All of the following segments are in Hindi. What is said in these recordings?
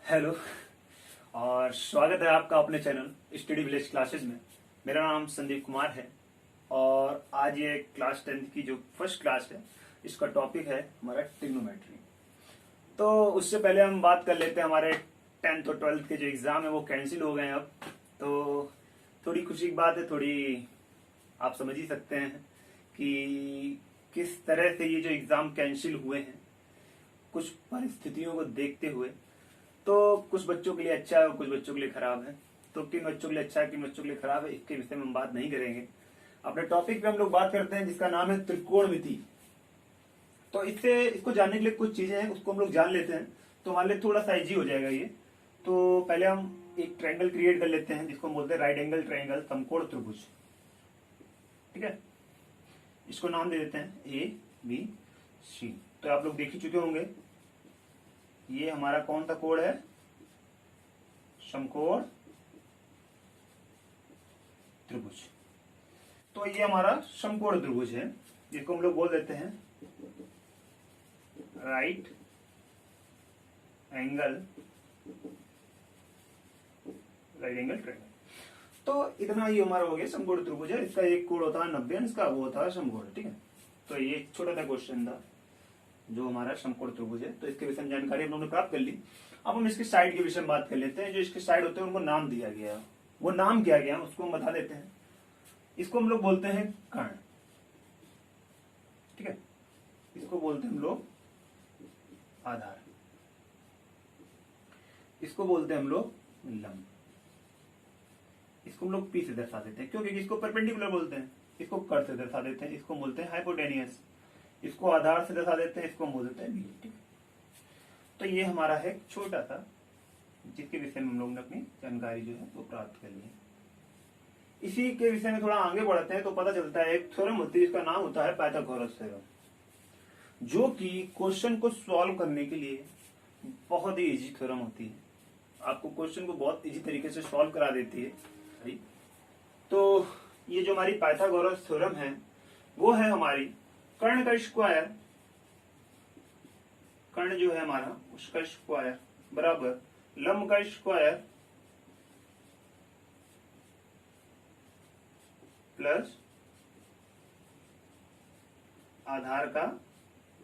हेलो और स्वागत है आपका अपने चैनल स्टडी विलेज क्लासेस में। मेरा नाम संदीप कुमार है और आज ये क्लास 10th की जो फर्स्ट क्लास है इसका टॉपिक है हमारा ट्रिग्नोमेट्री। तो उससे पहले हम बात कर लेते हैं, हमारे 10th और 12th के जो एग्जाम है वो कैंसिल हो गए हैं अब। तो थोड़ी खुशी की बात है, थोड़ी आप समझ ही सकते हैं कि किस तरह से ये जो एग्जाम कैंसिल हुए हैं कुछ परिस्थितियों को देखते हुए। तो कुछ बच्चों के लिए अच्छा है और कुछ बच्चों के लिए खराब है। तो किन बच्चों के लिए अच्छा है, किन बच्चों के लिए खराब है, इसके विषय में हम बात नहीं करेंगे। अपने टॉपिक पे हम लोग बात करते हैं जिसका नाम है त्रिकोणमिति। तो इसको जानने के लिए कुछ चीजें हैं, उसको हम लोग जान लेते हैं तो हमारे लिए थोड़ा सा इजी हो जाएगा ये। तो पहले हम एक ट्रायंगल क्रिएट कर लेते हैं जिसको हम बोलते हैं राइट एंगल ट्रायंगल, समकोण त्रिभुज। ठीक है, इसको नाम दे देते हैं ABC। तो आप लोग देख ही चुके होंगे, ये हमारा कौन सा कोण है, समकोण त्रिभुज। तो ये हमारा समकोण त्रिभुज है जिसको हम लोग बोल देते हैं राइट एंगल ट्रायंगल। तो इतना ही हमारा हो गया समकोण त्रिभुज है। इसका एक कोण होता है 90, इसका वो होता है समकोण। ठीक है, तो ये छोटा सा क्वेश्चन था जो हमारा समकोण त्रिभुज है। तो इसके विषय में जानकारी हम लोगों ने प्राप्त कर ली। अब हम इसके साइड के विषय में बात कर लेते हैं। जो इसके साइड होते हैं उनको नाम दिया गया है, वो नाम क्या गया उसको हम बता देते हैं। इसको हम लोग बोलते हैं कर्ण। ठीक है, इसको बोलते हैं हम लोग आधार, इसको बोलते हैं हम लोग लंब, इसको हम लोग पी से दर्शा देते हैं क्योंकि इसको परपेंडिकुलर बोलते हैं, इसको कर से दर्शा देते हैं, इसको बोलते हैं हाइपोटेनियस, इसको आधार से दर्शा देते हैं, इसको बोल देते हैं बी। ठीक है, तो ये हमारा है छोटा सा जिसके विषय में हम लोग ने अपनी जानकारी जो है वो प्राप्त कर ली है। इसी के विषय में थोड़ा आगे बढ़ते हैं तो पता चलता है एक थ्योरम होती है जिसका नाम होता है पाइथागोरस थ्योरम, जो कि क्वेश्चन को सॉल्व करने के लिए बहुत ही इजी थ्योरम होती है। आपको क्वेश्चन को बहुत इजी तरीके से सॉल्व करा देती है। तो ये जो हमारी पाइथागोरस थ्योरम है वो है हमारी कर्ण का स्क्वायर, कर्ण जो है हमारा उसका स्क्वायर बराबर लंब का स्क्वायर प्लस आधार का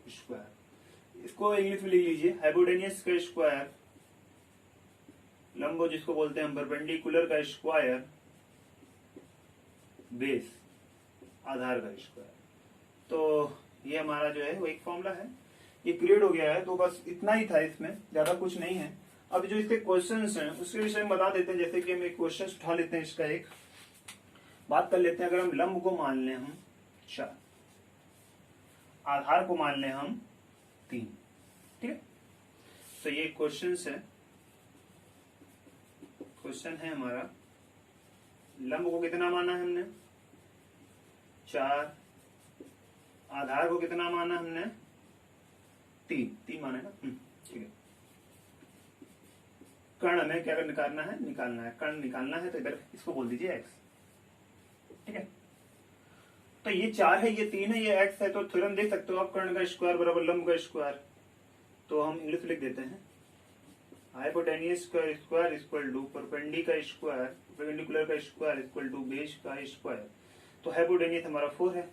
स्क्वायर। इसको इंग्लिश में लिख लीजिए हाइपोटेनियस का स्क्वायर, लंब जिसको बोलते हैं हम परपेंडिकुलर का स्क्वायर, बेस आधार का स्क्वायर। तो ये हमारा जो है वो एक फॉर्मूला है, ये क्रिएट हो गया है। तो बस इतना ही था, इसमें ज्यादा कुछ नहीं है। अब जो इसके क्वेश्चंस हैं उसके विषय में बता देते हैं। जैसे कि हम एक क्वेश्चन उठा लेते हैं, इसका एक बात कर लेते हैं। अगर हम लंब को मान लें हम 4, आधार को मान लें हम 3। ठीक है, तो ये क्वेश्चंस है, क्वेश्चन है हमारा लंब को कितना माना है हमने 4, आधार को कितना माना हमने 3 माना है ना। ठीक है, कर्ण हमें क्या निकालना है, कर्ण निकालना है। तो इधर इसको बोल दीजिए x। ठीक है, तो ये 4 है, ये 3 है, ये x है। तो थ्योरम देख सकते हो आप, कर्ण का स्क्वायर बराबर लंब का स्क्वायर। तो हम इंग्लिश लिख देते हैं हाइपोटेनियस का स्क्वायर इक्वल टू परपेंडिकुलर का स्क्वायर इक्वल टू बेस का स्क्वायर। तो हाइपोटेनियस हमारा 4 है,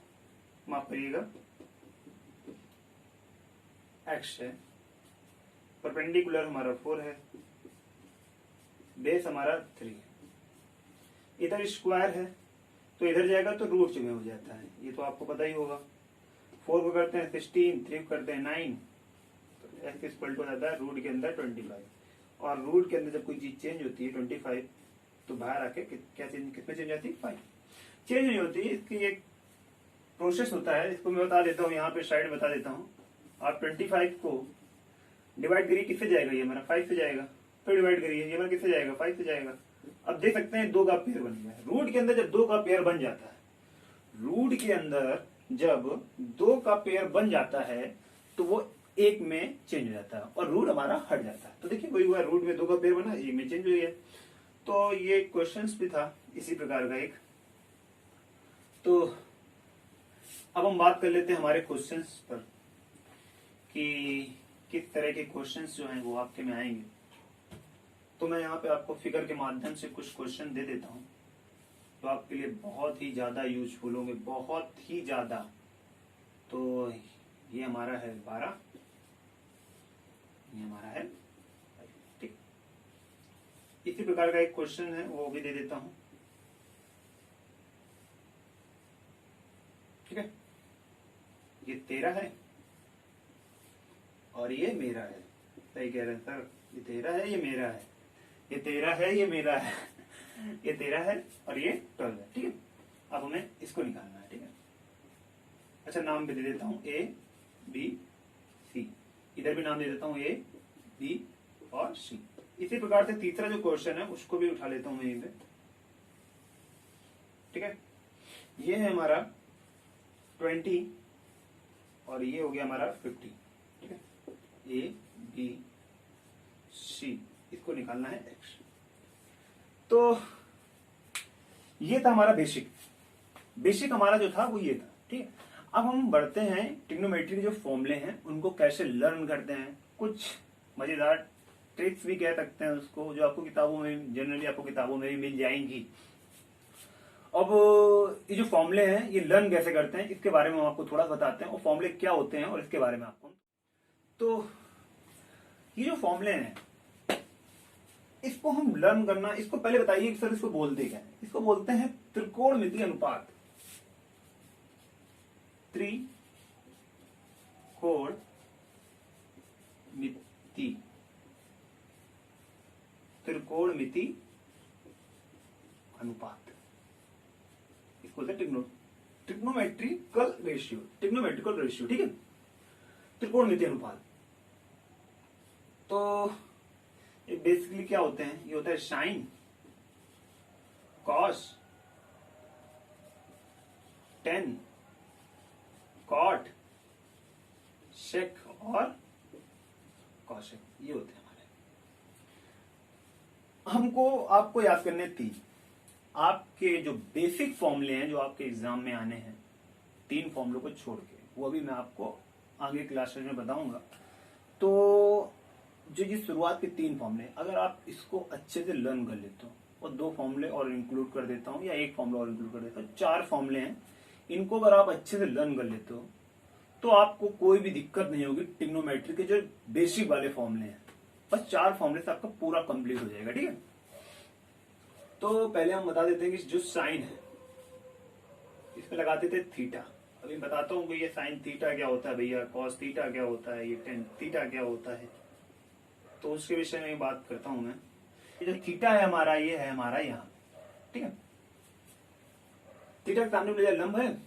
माफ करिएगा x है, परपेंडिकुलर हमारा 4 है, बेस हमारा 3 है। इधर स्क्वायर है तो इधर जाएगा तो रूट में हो जाता है, ये तो आपको पता ही होगा। 4 को करते हैं 16, 3 को करते हैं 9, तो x इक्वल टू जाता है रूट के अंदर 25। और रूट के अंदर जब कोई चीज चेंज होती है 25 तो बाहर आके क्या चेंज, कितने चेंज आती है 5, चेंज नहीं होती। इसकी एक प्रोसेस होता है, इसको मैं बता देता हूँ, यहाँ पे साइड बता देता हूँ। आप 25 को डिवाइड करिए, किससे जाएगा, ये हमारा 5 से जाएगा। तो डिवाइड करिए, ये हमारा किससे जाएगा 5 से जाएगा। अब देख सकते हैं 2 का पेयर बन गया है। रूट के अंदर जब 2 का पेयर बन जाता है, रूट के अंदर जब 2 का पेयर बन जाता है तो वो 1 में चेंज हो जाता है और रूट हमारा हट जाता है। तो देखिए वही हुआ, रूट में 2 का पेयर बना, 1 में चेंज हो गया। तो ये क्वेश्चंस भी था इसी प्रकार का एक। तो अब हम बात कर लेते हैं हमारे क्वेश्चंस पर कि किस तरह के क्वेश्चंस जो हैं वो आपके में आएंगे। तो मैं यहाँ पे आपको फिगर के माध्यम से कुछ क्वेश्चन दे देता हूँ तो आपके लिए बहुत ही ज्यादा यूजफुल होंगे, बहुत ही ज्यादा। तो ये हमारा है 12, ये हमारा है 5, ठीक। इसी प्रकार का एक क्वेश्चन है वो भी दे देता हूं, ठीक है। ये 13 है और ये मेरा है। सही कह रहे हैं सर, ये 13 है, ये मेरा है, ये 13 है, ये मेरा है, ये 13 है और ये 12 है, ठीक है। अब हमें इसको निकालना है, ठीक है। अच्छा, नाम भी दे देता हूं A B C, इधर भी नाम दे देता हूं A B और C। इसी प्रकार से तीसरा जो क्वेश्चन है उसको भी उठा लेता हूं मैं यहीं पे, ठीक है। ये है हमारा 20 और ये हो गया हमारा 50, ठीक है। A B C, इसको निकालना है X। तो ये था हमारा बेसिक हमारा जो था वो ये था, ठीक है। अब हम बढ़ते हैं ट्रिग्नोमेट्री के जो फॉर्मूले हैं उनको कैसे लर्न करते हैं, कुछ मजेदार ट्रिक्स भी कह सकते हैं उसको, जो आपको किताबों में जनरली आपको किताबों में भी मिल जाएंगी। अब ये जो फॉर्मूले हैं ये लर्न कैसे करते हैं इसके बारे में हम आपको थोड़ा बताते हैं, और फॉर्मूले क्या होते हैं और इसके बारे में आपको। तो ये जो फॉर्मूले हैं इसको हम लर्न करना, इसको पहले बताइए कि सर इसको बोलते क्या है। इसको बोलते हैं त्रिकोणमितीय अनुपात, त्रिकोणमिति अनुपात, इसको बोलते हैं ट्रिग्नोमेट्रिकल रेशियो, ठीक है। त्रिकोणमिति अनुपात तो ये बेसिकली क्या होते हैं, ये होता है साइन, कॉस, टेन, कॉट, सेक और कॉसेक, ये होते हैं हमारे। हमको आपको याद करने 3 आपके जो बेसिक फॉर्मूले हैं जो आपके एग्जाम में आने हैं, 3 फॉर्मूलों को छोड़ के, वो अभी मैं आपको आगे क्लासेस में बताऊंगा। तो जो ये शुरुआत के 3 फॉर्मूले, अगर आप इसको अच्छे से लर्न कर लेते हो, और 2 फॉर्मूले और इंक्लूड कर देता हूं या 1 फॉर्मूला और इंक्लूड कर देता हूं, 4 फॉर्मूले हैं, इनको अगर आप अच्छे से लर्न कर लेते हो तो आपको कोई भी दिक्कत नहीं होगी। ट्रिग्नोमेट्री के जो बेसिक वाले फॉर्मूले हैं, बस 4 फॉर्मूले से आपका पूरा कंप्लीट हो जाएगा, ठीक है। तो पहले हम बता देते हैं कि जो साइन है इसमें लगाते थे थीटा। अभी बताता हूँ भैया साइन थीटा क्या होता है, भैया कॉस थीटा क्या होता है, ये टेन थीटा क्या होता है, तो उसके विषय में बात करता हूं मैं। ये जो थीटा है हमारा, ये है हमारा यहाँ, ठीक है। थीटा के सामने वाली लंब है,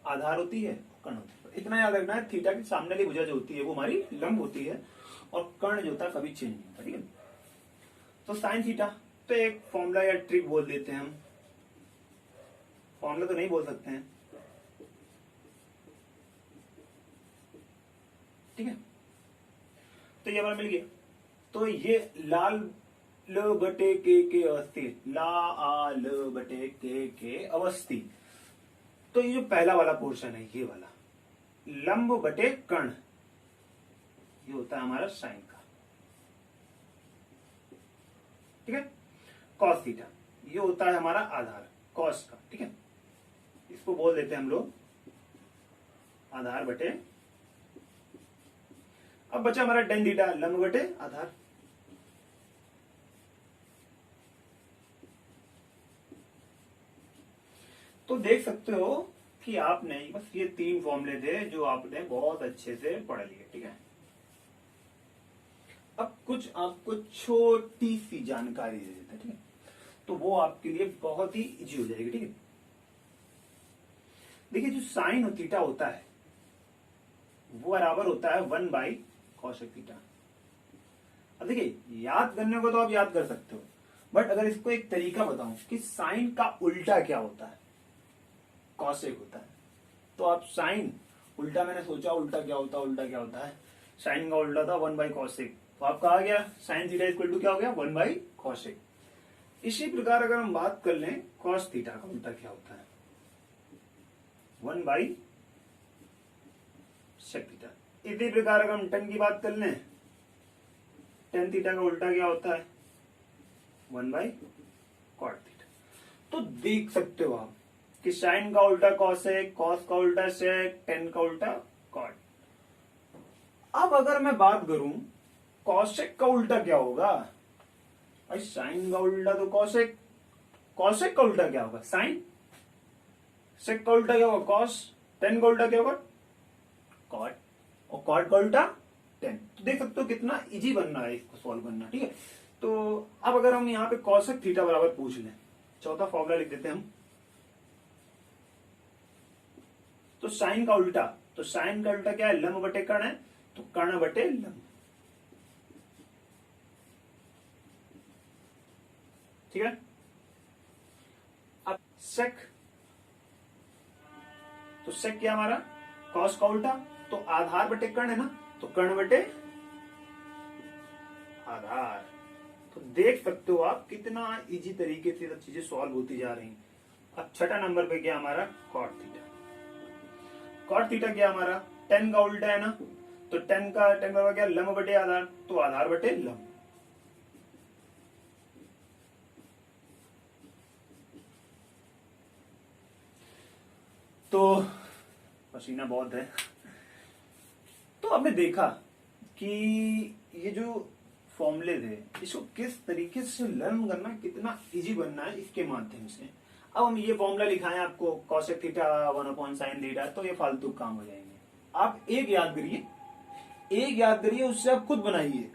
आधार होती है, कर्ण होती है। इतना याद रखना है, थीटा के सामने वाली भुजा जो होती है वो हमारी लंब होती है और कर्ण जो होता है कभी चेंज नहीं होता, ठीक है। तो साइन थीटा, तो एक फॉर्मूला या ट्रिक बोल देते हैं हम, फॉर्मूला तो नहीं बोल सकते हैं, ठीक है। तो ये हमारा मिल गया। तो ये लाल ल बटे के अवस्थित, ला आ ल बटे के अवस्थित, तो ये जो पहला वाला पोर्शन है ये वाला लंब बटे कर्ण, ये होता है हमारा साइन का, ठीक है। कॉस थीटा, ये होता है हमारा आधार कॉस का, ठीक है। इसको बोल देते हैं हम लोग आधार बटे, अब बचा हमारा टेन थीटा, लंब बटे आधार। तो देख सकते हो कि आपने बस ये 3 फॉर्मूले थे जो आपने बहुत अच्छे से पढ़ लिए, ठीक है। अब कुछ आपको छोटी सी जानकारी दे देते हैं, ठीक है, तो वो आपके लिए बहुत ही इजी हो जाएगी, ठीक है। देखिए जो साइन और थीटा होता है वो बराबर होता है 1/cosec थीटा। अब देखिए याद करने को तो आप याद कर सकते हो, बट अगर इसको एक तरीका बताऊं कि साइन का उल्टा क्या होता है, कॉसेक होता है। तो आप साइन उल्टा, मैंने सोचा उल्टा क्या होता है, साइन का उल्टा था 1/cosec, तो आपका आ गया साइन थीटा इक्वल टू क्या हो गया 1/cosec। इसी प्रकार अगर हम बात कर लें कॉस थीटा का उल्टा क्या होता है 1/sec थीटा। इसी प्रकार अगर हम टेन की बात कर लें, टेन थीटा का उल्टा क्या होता है 1/cot थीटा। तो देख सकते हो आप कि साइन का उल्टा कॉसेक, कॉस का उल्टा सेक, टेन का उल्टा कॉट। अब अगर मैं बात करूं कॉसेक का उल्टा क्या होगा, भाई साइन का उल्टा तो कॉसेक, कॉसेक का उल्टा क्या होगा साइन, सेक का उल्टा क्या होगा कॉस, टेन का उल्टा क्या होगा कॉट, और कॉट का उल्टा टेन। तो देख सकते हो कितना इजी बनना है इसको सॉल्व करना, ठीक है। तो अब अगर हम यहाँ पे कॉसेक थीटा बराबर पूछ लें, चौथा फॉर्मूला लिख देते हैं हम। तो साइन का उल्टा, तो साइन का उल्टा क्या है, लंब बटे कर्ण है, तो कर्ण बटे लंब, ठीक है। अब सेक, तो सेक क्या हमारा कॉस का उल्टा, तो आधार बटे कर्ण है ना, तो कर्ण बटे आधार। तो देख सकते हो आप कितना इजी तरीके से सब चीजें सॉल्व होती जा रही हैं। अब छठा नंबर पे क्या हमारा कॉट थीटा। कॉट थीटा क्या हमारा टेन का उल्टा है ना, तो टेन का क्या लंब बटे आधार, तो आधार बटे लंब। तो पसीना बहुत है। तो आपने देखा कि ये जो फॉर्मूले थे इसको किस तरीके से लर्न करना कितना इजी बनना है इसके माध्यम से। अब हम ये फॉर्मूला लिखाएं आपको कॉसेक थीटा 1/sin थीटा, तो ये फालतू काम हो जाएंगे। आप एक याद करिए, एक याद करिए उससे आप खुद बनाइए,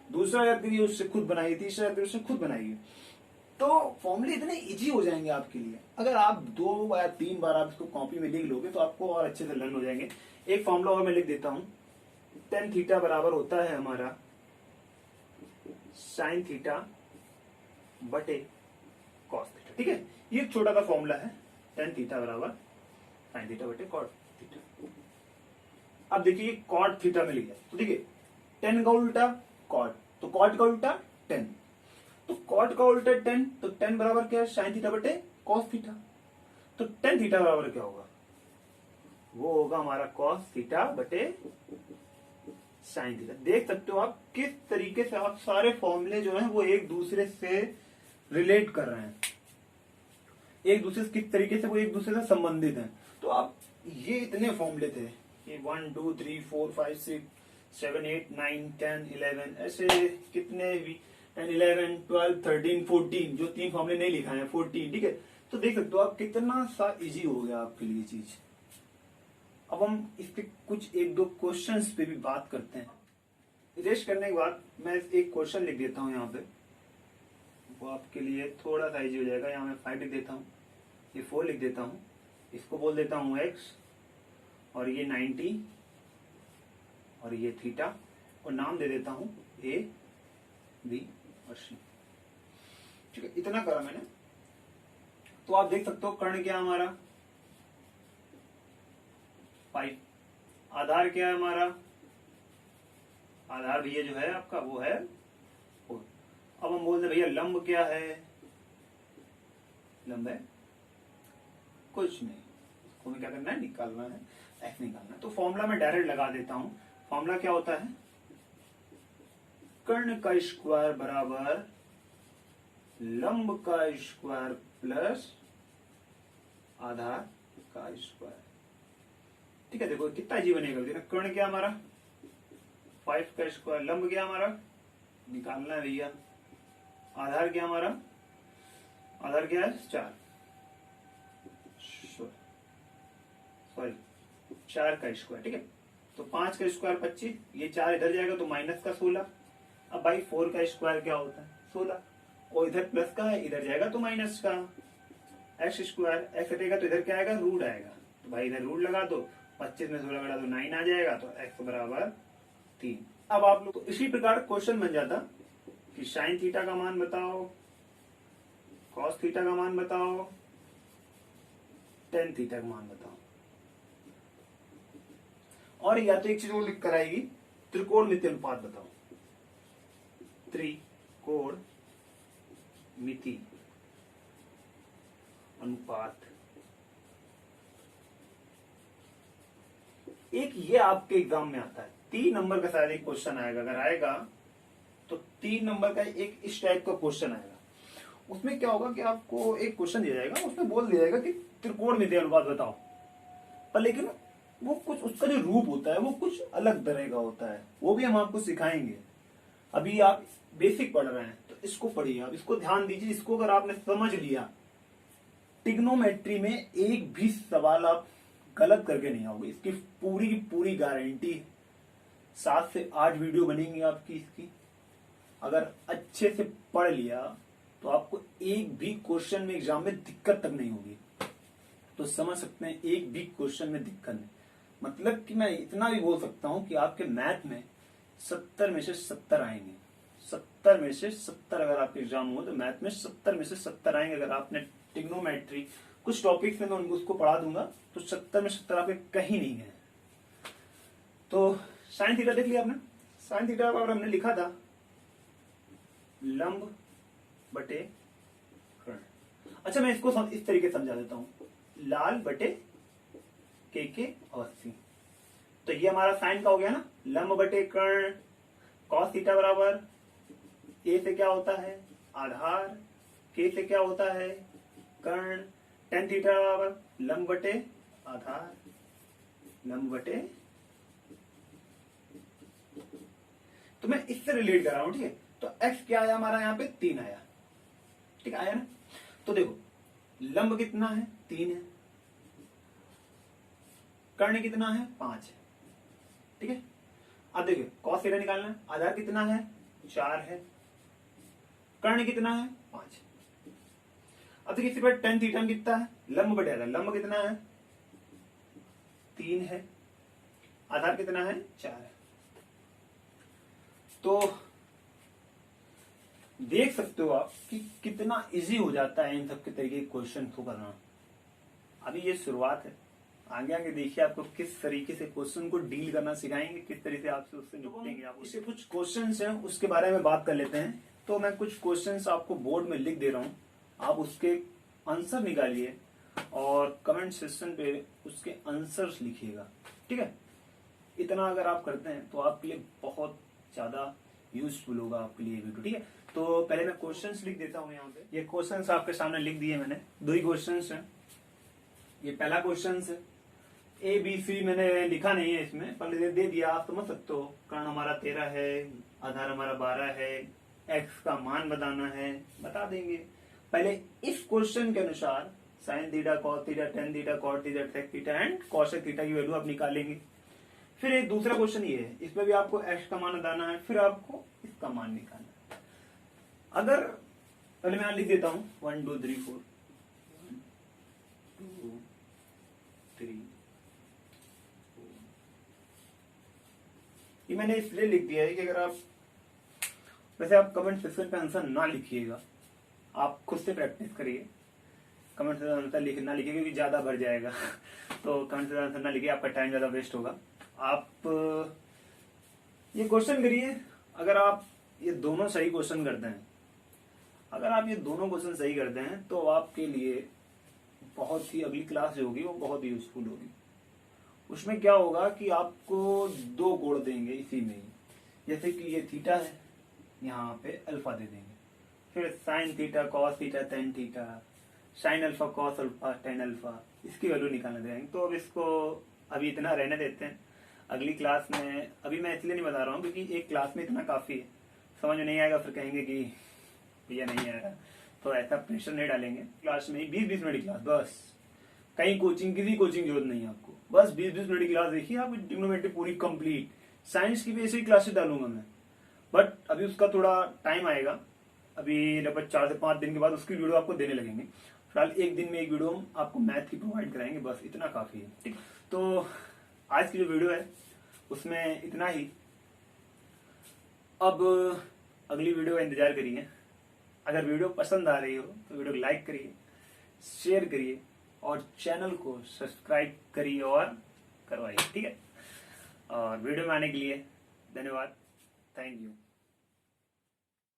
दूसरा याद करिए उससे खुद बनाइए, तीसरा याद करिए उससे खुद बनाइए। तो फॉर्मूले इतने इजी हो जाएंगे आपके लिए। अगर आप 2 या 3 बार आप इसको कॉपी में लिख लोगे तो आपको और अच्छे से लर्न हो जाएंगे। एक फॉर्मूला और मैं लिख देता हूं, टेन थीटा बराबर होता है हमारा साइन थीटा बटे कॉस थीटा, ठीक है। ये एक छोटा सा फॉर्मूला है, टेन थीटा बराबर साइन थीटा बटे कॉट थीटा। अब देखिए कॉट थीटा में लिखा है, तो देखिए टेन का उल्टा कॉट, तो कॉट का उल्टा टेन, तो कॉट का उल्टा टेन, तो टेन बराबर क्या है साइन थीटा बटे कॉस थीटा। तो टेन थीटा बराबर क्या होगा, वो होगा हमारा कॉस थीटा बटे साइन थीटा। देख सकते हो आप किस तरीके से आप सारे फॉर्मूले जो हैं वो एक दूसरे से रिलेट कर रहे हैं, एक दूसरे से किस तरीके से वो एक दूसरे से संबंधित हैं। तो आप ये इतने फॉर्मूले थे, ये 1 2 3 4 5 6 7 8 9 10 11 ऐसे कितने भी 10 11 12 13 14, जो 3 फॉर्मूले नहीं लिखा है 14, ठीक है। तो देख सकते हो आप कितना सा इजी हो गया आपके लिए चीज। अब हम इसके कुछ एक दो क्वेश्चंस पे भी बात करते हैं। इरेज करने के बाद मैं एक क्वेश्चन लिख देता हूँ यहाँ पे, वो आपके लिए थोड़ा सा इजी हो जाएगा। यहाँ मैं 5 लिख देता हूँ, ये 4 लिख देता हूँ, इसको बोल देता हूँ x, और ये 90 और ये थीटा, और नाम दे देता हूँ a b और c, ठीक है। इतना करा मैंने। तो आप देख सकते हो कर्ण क्या हमारा 5, आधार क्या है हमारा, आधार भैया जो है आपका वो है 4। अब हम बोलते भैया लंब क्या है, लंब है कुछ नहीं, इसको हमें क्या करना है निकालना है, x निकालना है। तो फॉर्मूला में डायरेक्ट लगा देता हूं। फॉर्मूला क्या होता है, कर्ण का स्क्वायर बराबर लंब का स्क्वायर प्लस आधार का स्क्वायर, ठीक है। देखो कितना इजी बनेगा, देखना कर्ण क्या हमारा 5 का स्क्वायर, लंब क्या हमारा निकालना है भैया, आधार क्या हमारा, आधार क्या है 4, सॉरी 4 का स्क्वायर, ठीक है। तो 5 का स्क्वायर 25, ये 4 इधर जाएगा तो माइनस का 16। अब भाई 4 का स्क्वायर क्या होता है 16, और इधर प्लस का है, इधर जाएगा तो माइनस का। एक्स स्क्वायर, एक्स हटेगा तो इधर क्या आएगा रूट आएगा, तो भाई इधर रूट लगा दो, 25 में 16 घटा दो 9 आ जाएगा, तो एक्स बराबर 3। अब आप लोग तो इसी प्रकार क्वेश्चन बन जाता कि साइन थीटा का मान बताओ, कॉस थीटा का मान बताओ, टेन थीटा का मान बताओ। और या तो एक चीज और लिख कर आएगी, त्रिकोणमिति अनुपात बताओ, त्रिकोणमिति अनुपात। एक ये आपके एग्जाम में आता है, 3 नंबर का शायद एक क्वेश्चन आएगा, अगर आएगा तो 3 नंबर का एक इस टाइप का क्वेश्चन आएगा। उसमें क्या होगा कि आपको एक क्वेश्चन दिया जाएगा, उसमें बोल दिया जाएगा कि त्रिकोणमितीय अनुपात बताओ, पर लेकिन वो कुछ उसका जो रूप होता है वो कुछ अलग तरह का होता है, वो भी हम आपको सिखाएंगे। अभी आप बेसिक पढ़ रहे हैं तो इसको पढ़िए, आप इसको ध्यान दीजिए। इसको अगर आपने समझ लिया, ट्रिग्नोमेट्री में एक भी सवाल आप गलत करके नहीं आओगे, इसकी पूरी की पूरी गारंटी है। 7 से 8 वीडियो बनेंगी आपकी इसकी, अगर अच्छे से पढ़ लिया तो आपको एक भी क्वेश्चन में एग्जाम में दिक्कत तक नहीं होगी। तो समझ सकते हैं, एक भी क्वेश्चन में दिक्कत नहीं, मतलब कि मैं इतना भी बोल सकता हूं कि आपके मैथ में 70 में से 70 आएंगे। 70 में से 70 अगर आपके एग्जाम हो तो मैथ में 70 में से 70 आएंगे। अगर आपने ट्रिग्नोमेट्री कुछ टॉपिक्स में मैं उसको पढ़ा दूंगा तो 70 में 70 आपके कहीं नहीं गए। तो साइन थीटा देख लिया आपने। साइन थीटा अगर हमने लिखा था लंब बटे कर्ण। अच्छा, मैं इसको इस तरीके से समझा देता हूं, लाल बटे के और सी। तो ये हमारा साइन का हो गया ना, लंब बटे कर्ण। कॉस थीटा बराबर ए से क्या होता है आधार, के से क्या होता है कर्ण। टेन थीटा बराबर लंब बटे आधार, लंब बटे। तो मैं इससे रिलेट कर रहा हूं, ठीक है। तो x क्या आया हमारा, यहाँ पे 3 आया, ठीक आया ना। तो देखो लंब कितना है 3 है, कर्ण कितना है 5 है, ठीक है। अब देखिए कॉस थीटा निकालना है, आधार कितना है 4 है, कर्ण कितना है 5। अब देखिए इसी पर टेन थीटा कितना है लंब बटे आधार, लंब कितना है 3 है, आधार कितना है 4 है। तो देख सकते हो आप कि कितना इजी हो जाता है इन सब के तरीके क्वेश्चन को करना। अभी ये शुरुआत है, आगे आगे देखिए आपको किस तरीके से क्वेश्चन को डील करना सिखाएंगे, किस तरीके से आपसे उससे निपटेंगे। आप इससे कुछ क्वेश्चंस हैं उसके बारे में बात कर लेते हैं। तो मैं कुछ क्वेश्चंस आपको बोर्ड में लिख दे रहा हूं, आप उसके आंसर निकालिए और कमेंट सेक्शन पे उसके आंसर्स लिखिएगा, ठीक है। इतना अगर आप करते हैं तो आपके लिए बहुत ज्यादा यूजफुल होगा आपके लिए वीडियो, ठीक है। तो पहले मैं क्वेश्चंस लिख देता हूं यहाँ पे। ये क्वेश्चंस आपके सामने लिख दिए मैंने, 2 ही क्वेश्चंस हैं। ये पहला क्वेश्चन है, ए बी सी मैंने लिखा नहीं है इसमें, पर दे दिया, आप समझ सकते हो। कर्ण हमारा 13 है, आधार हमारा 12 है, एक्स का मान बताना है, बता देंगे। पहले इस क्वेश्चन के अनुसार sine theta, cos theta, tan theta, cot theta, sec theta and cosec theta की वैल्यू आप निकालेंगे। फिर एक दूसरा क्वेश्चन ये है, इसमें भी आपको एक्स का मान बताना है, फिर आपको इसका मान निकालना है। अगर पहले मैं लिख देता हूं 1 2 3 4, 1 2 3 4। ये मैंने इसलिए लिख दिया है कि अगर आप वैसे आप कमेंट सेक्शन पे आंसर ना लिखिएगा, आप खुद से प्रैक्टिस करिए। कमेंट सेक्शन आंसर ना लिखिए क्योंकि ज्यादा भर जाएगा तो कमेंट सेक्शन आंसर ना लिखिए, आपका टाइम ज्यादा वेस्ट होगा। आप ये क्वेश्चन करिए, अगर आप ये दोनों सही क्वेश्चन करते हैं, अगर आप ये दोनों क्वेश्चन सही करते हैं तो आपके लिए बहुत ही अगली क्लास जो होगी वो बहुत ही यूजफुल होगी। उसमें क्या होगा कि आपको 2 कोण देंगे इसी में ही, जैसे कि ये थीटा है, यहाँ पे अल्फा दे देंगे, फिर sign theta, cos theta, tan theta, sine alpha, cos alpha, tan alpha, इसकी वैल्यू निकालने देंगे। तो अब इसको अभी इतना रहने देते हैं, अगली क्लास में। अभी मैं इसलिए नहीं बता रहा हूँ क्योंकि एक क्लास में इतना काफी है, समझ में नहीं आएगा फिर कहेंगे कि भैया नहीं आएगा, तो ऐसा प्रेशर नहीं डालेंगे। क्लास में 20-20 मिनट की क्लास बस, कहीं कोचिंग किसी कोचिंग जरूरत नहीं है आपको, बस 20-20 मिनट की क्लास देखिए, आप ट्रिग्नोमेट्री पूरी कंप्लीट। साइंस की भी ऐसी क्लासेस डालूंगा मैं, बट अभी उसका थोड़ा टाइम आएगा, अभी लगभग 4 से 5 दिन के बाद उसकी वीडियो आपको देने लगेंगे। फिलहाल एक दिन में एक वीडियो हम आपको मैथ की प्रोवाइड कराएंगे, बस इतना काफी है, ठीक। तो आज की जो वीडियो है उसमें इतना ही। अब अगली वीडियो का इंतजार करिए। अगर वीडियो पसंद आ रही हो तो वीडियो को लाइक करिए, शेयर करिए और चैनल को सब्सक्राइब करिए और करवाइए, ठीक है। और वीडियो में आने के लिए धन्यवाद, थैंक यू।